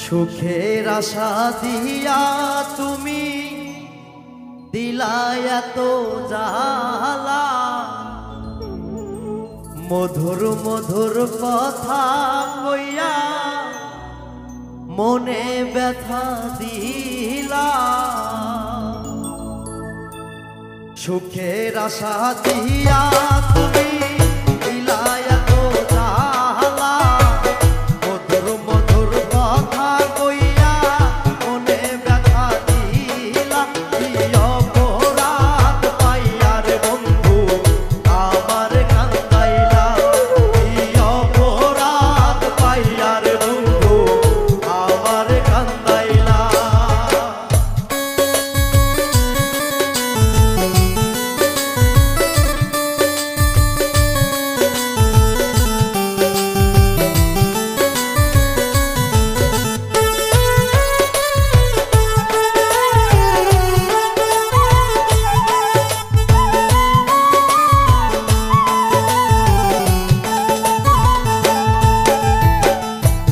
সুখের আশা দিয়া তুমি দিলা এত জ্বালা, মধুর মধুর কথা কইয়া মনে ব্যথা দিলা। সুখের আশা দিয়া তুমি দিলা এত জ্বালা, মধুর মধুর কথা কইয়া মনে ব্যথা দিলা। কি অপরাধ পাইয়ার বন্ধু আমার কান্দাইলা, কি অপরাধ পাইয়ার বন্ধু আমার কান্দাইলা।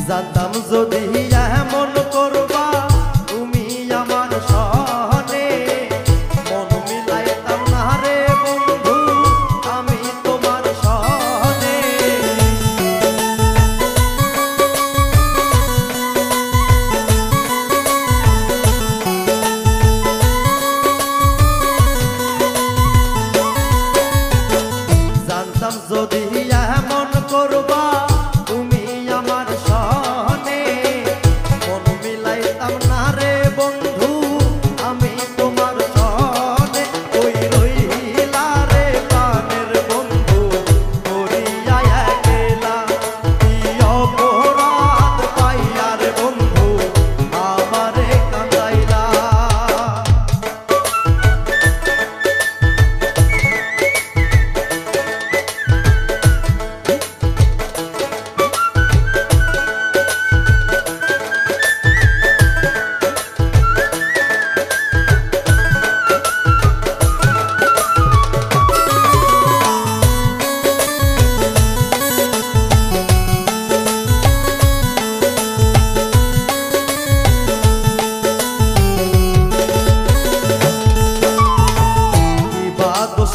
জানতাম যদি এমন করবা তুমি আমার সনে, মন মিলাইতাম না রে বন্ধু আমি তোমার সনে। জানতাম যদি এমন করবা তুমি আমার সনে, মন মিলাইতাম না রে বন্ধু আমি তোমার সনে। ওই রইলা রে প্রাণের বন্ধু করিয়া একলা, কি অপরাধ পাইয়া রে বন্ধু আমারে কান্দাইলা।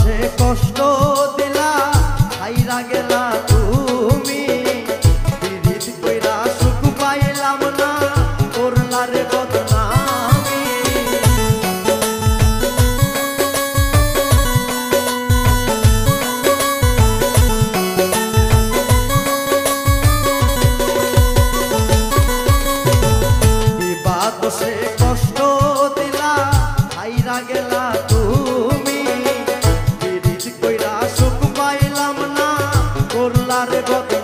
সে কষ্ট দিলা হাইরা গেলা তুমি, বিরিত কইরা সুখ পাইলাম না করলা রে বদনামি। বিবাদ সে কষ্ট দিলা হাইরা গেলা তুমি, কইরা সুখ পাইলাম না করলা রে বদনামি।